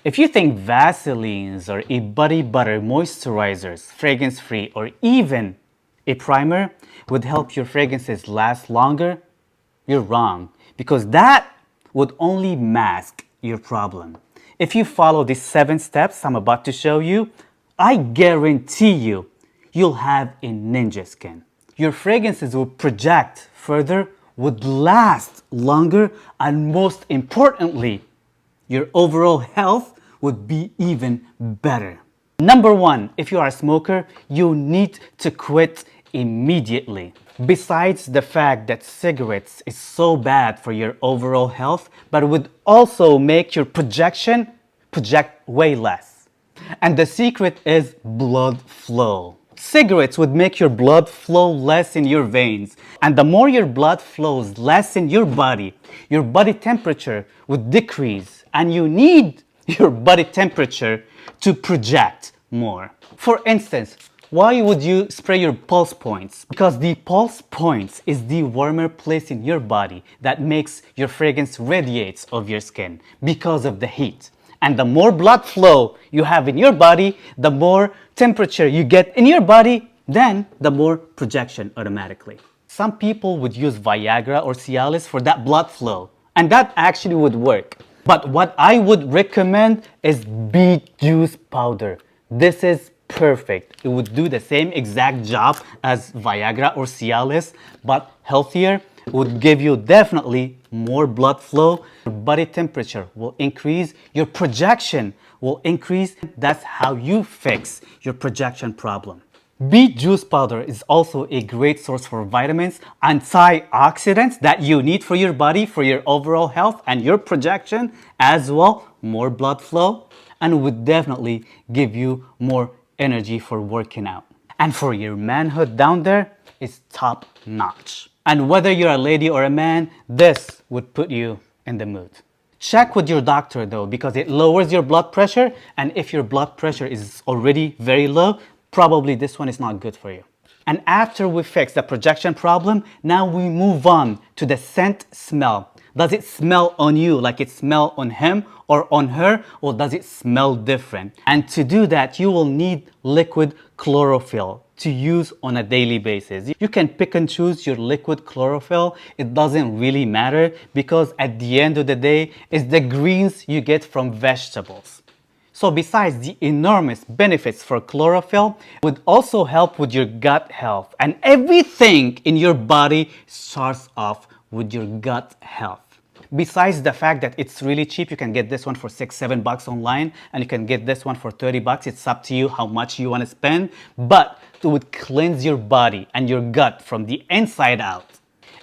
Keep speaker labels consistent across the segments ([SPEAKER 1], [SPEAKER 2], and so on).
[SPEAKER 1] If you think Vaselines or a body butter moisturizers, fragrance-free, or even a primer would help your fragrances last longer, you're wrong, because that would only mask your problem. If you follow these 7 steps I'm about to show you, I guarantee you'll have a ninja skin. Your fragrances will project further, would last longer, and most importantly, your overall health would be even better. Number 1, if you are a smoker, you need to quit immediately. Besides the fact that cigarettes is so bad for your overall health, but it would also make your project way less. And the secret is blood flow. Cigarettes would make your blood flow less in your veins. And the more your blood flows less in your body temperature would decrease. And you need your body temperature to project more. For instance, why would you spray your pulse points? Because the pulse points is the warmer place in your body that makes your fragrance radiates of your skin because of the heat. And the more blood flow you have in your body, the more temperature you get in your body, then the more projection automatically. Some people would use Viagra or Cialis for that blood flow, and that actually would work. But what I would recommend is beet juice powder. This is perfect. It would do the same exact job as Viagra or Cialis, but healthier. It would give you definitely more blood flow. Your body temperature will increase. Your projection will increase. That's how you fix your projection problem. Beet juice powder is also a great source for vitamins, antioxidants that you need for your body, for your overall health and your projection, as well, more blood flow, and would definitely give you more energy for working out. And for your manhood down there, it's top notch. And whether you're a lady or a man, this would put you in the mood. Check with your doctor though, because it lowers your blood pressure, and if your blood pressure is already very low, probably this one is not good for you. And after we fix the projection problem, now we move on to the scent smell. Does it smell on you like it smells on him or on her, or does it smell different? And to do that, you will need liquid chlorophyll to use on a daily basis. You can pick and choose your liquid chlorophyll. It doesn't really matter, because at the end of the day, it's the greens you get from vegetables. So besides the enormous benefits for chlorophyll, it would also help with your gut health. And everything in your body starts off with your gut health. Besides the fact that it's really cheap, you can get this one for $6-7 online, and you can get this one for $30. It's up to you how much you want to spend, but it would cleanse your body and your gut from the inside out.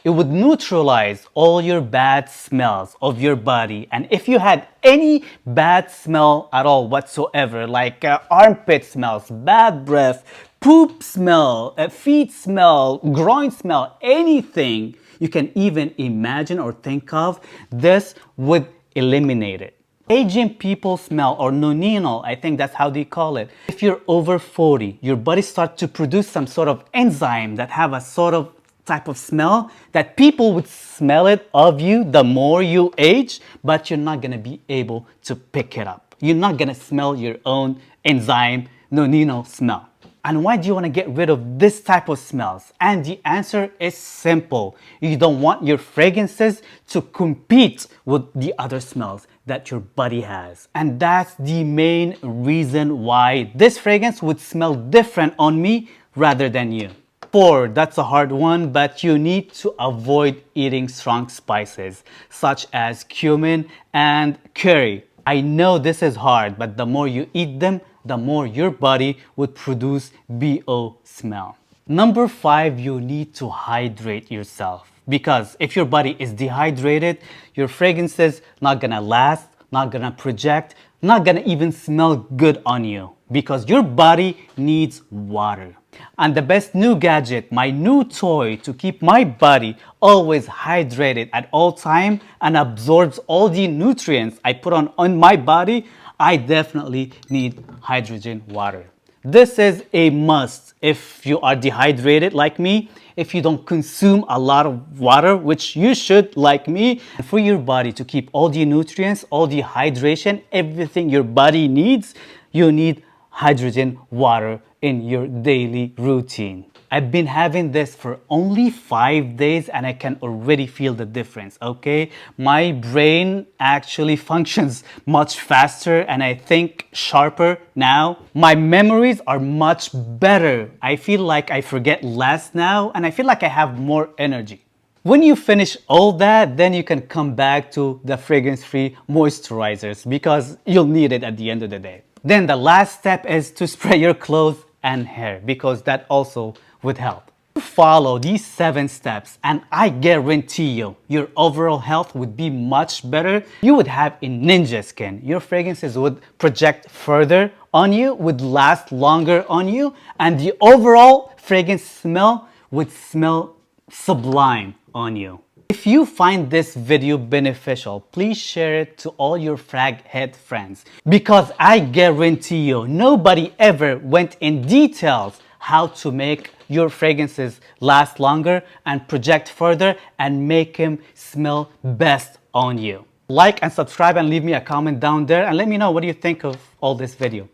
[SPEAKER 1] It would neutralize all your bad smells of your body. And if you had any bad smell at all whatsoever, like armpit smells, bad breath, poop smell, feet smell, groin smell, anything you can even imagine or think of, this would eliminate it. Aging people smell, or nonenal, I think that's how they call it. If you're over 40, your body starts to produce some sort of enzyme that have a sort of type of smell that people would smell it of you the more you age, but you're not gonna be able to pick it up. You're not gonna smell your own enzyme, nonenal smell. And why do you want to get rid of this type of smells? And the answer is simple. You don't want your fragrances to compete with the other smells that your body has. And that's the main reason why this fragrance would smell different on me rather than you. 4, that's a hard one, but you need to avoid eating strong spices such as cumin and curry. I know this is hard, but the more you eat them, the more your body would produce BO smell. Number 5, you need to hydrate yourself, because if your body is dehydrated, your fragrances not gonna last, not gonna project, not gonna even smell good on you, because your body needs water. And the best new gadget, my new toy to keep my body always hydrated at all time and absorbs all the nutrients I put on my body, I definitely need hydrogen water. This is a must if you are dehydrated like me, if you don't consume a lot of water, which you should like me, for your body to keep all the nutrients, all the hydration, everything your body needs, you need hydrogen water in your daily routine. I've been having this for only 5 days and I can already feel the difference, okay? My brain actually functions much faster and I think sharper now. My memories are much better. I feel like I forget less now and I feel like I have more energy. When you finish all that, then you can come back to the fragrance-free moisturizers because you'll need it at the end of the day. Then the last step is to spray your clothes and hair because that also would help. Follow these 7 steps and I guarantee you your overall health would be much better. You would have a ninja skin. Your fragrances would project further on you, would last longer on you, and the overall fragrance smell would smell sublime on you. If you find this video beneficial, please share it to all your frag head friends because I guarantee you nobody ever went in details how to make your fragrances last longer and project further and make them smell best on you. Like and subscribe and leave me a comment down there and let me know what do you think of all this video.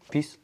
[SPEAKER 1] Peace.